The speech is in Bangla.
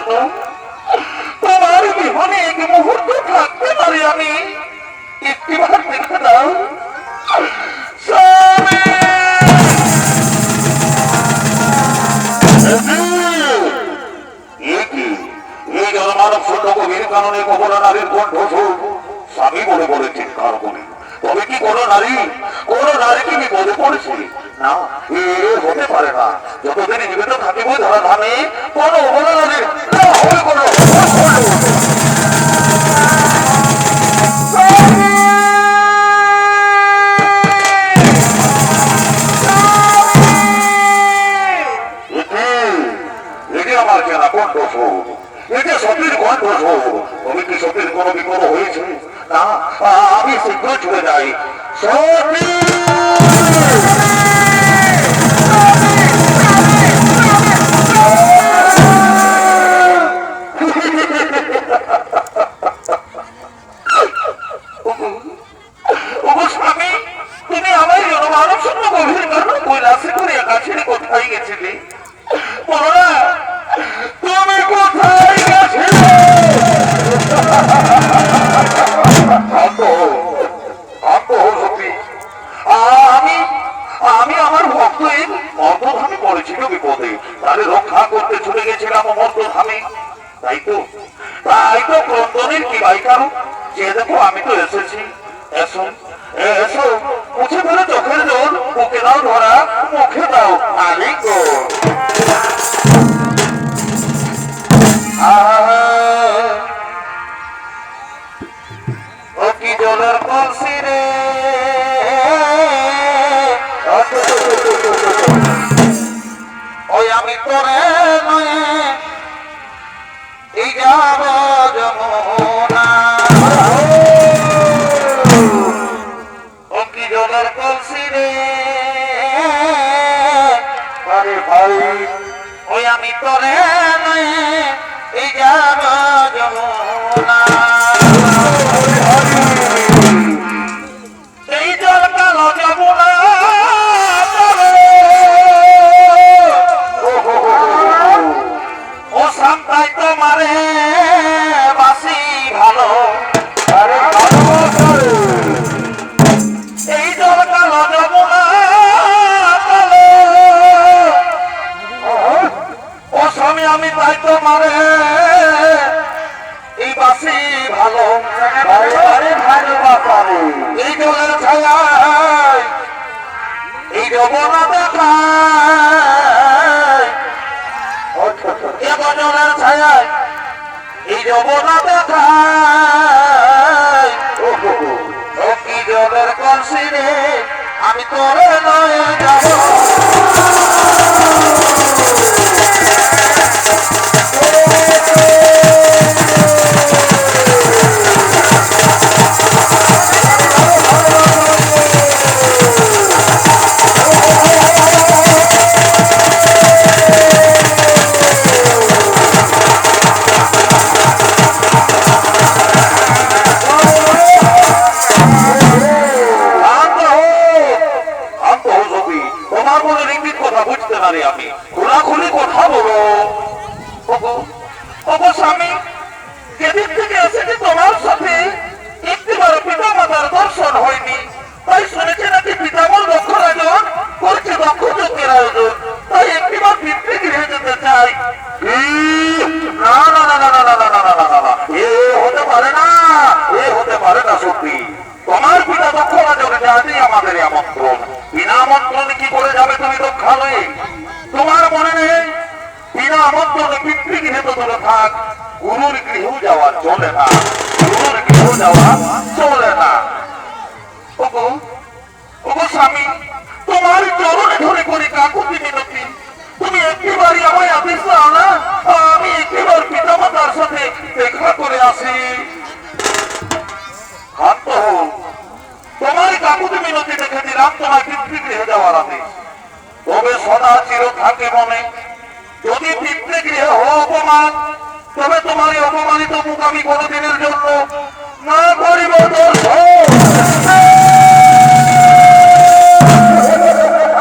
তো তোমার বিহনে এক মুহূর্ত থাকতে পারি আমি একটিবার দেখে দাও স্বামী এই জনমানব শূন্য গভীর কারণে কখনো নারীর কণ্ঠ স্বামী বলে বলে চিৎকার করে তবে কি কোনো নারী কি বিপদে পড়েছে না এ হতে পারে না যতদিন জীবিত থাকিব ধরা ধামে কোনো অবদানের না হবে কোনো এটি আমার কেনা কণ্ঠ এটা সতীর কণ্ঠ তবে কি সতীর কোনো বিপদ হয়েছে না আমি শীঘ্র ছুটে যাই সতী স্বামী তুমি আমার জনমানব শূন্য গভীর কারণ কৈলাসে করে একা ছেড়ে কোথায় গেছিলে বলো না তুমি কোথায় গেছিলে আমি আমার ভক্তের মর্তধামে পড়েছিল বিপদে তাদের রক্ষা করতে ছুটে গেছিলাম মর্তধামে তাই তো ক্রন্দনের কি ভাই কারণ যে দেখো আমি তো এসেছি এসো এসো মুছে ফেলে চোখের জল বুকে দাও ধরা মুখে দাও আলিঙ্গ ও কি জলের কলসি রে ওই আমি তোরে নয় এই যাব যমুনা ও কি জলের কলসি রে আরে ভাই ওই আমি তোরে নয় এই যাব যমুনা এই জল কালো যমুনা ও সান্তাই তোমারে বাসি ভালো এই জল কালো যমুনা ও স্বামী আমি তাই তোমারে এই বাসি ভালো এই জলের ছায়ায় এই যমুনা দেখায় জলের ছায়ায় এই যমুনা দেখায় ও কি জলের কলসি রে আমি তোরে লয়ে যাব তোমার পিতা দক্ষ রাজনের জাহাজেই আমাদের আমন্ত্রণ বিনা আমন্ত্রণে কি করে যাবে তুমি দক্ষালয়ে তোমার মনে নেই বিনা আমন্ত্রণে পিতৃগৃহে তো দূরে থাক গুরুর গৃহেও যাওয়া চলে না ওগো স্বামী তোমার চরণে ধরে করে কাকুতি মিনতি তুমি একটিবারই আমায় আদেশ দাও না আমি একটিবার পিতামাতার সাথে দেখা করে আসি তোমার কাকুতি মিনতি দেখে দিলাম তোমার পিতৃগৃহে যাওয়ার আদেশ তবে সদা চির থাকে মনে যদি পিতৃগৃহে হো অপমান তবে তোমার এই অপমানিত মুখ আমি কোনো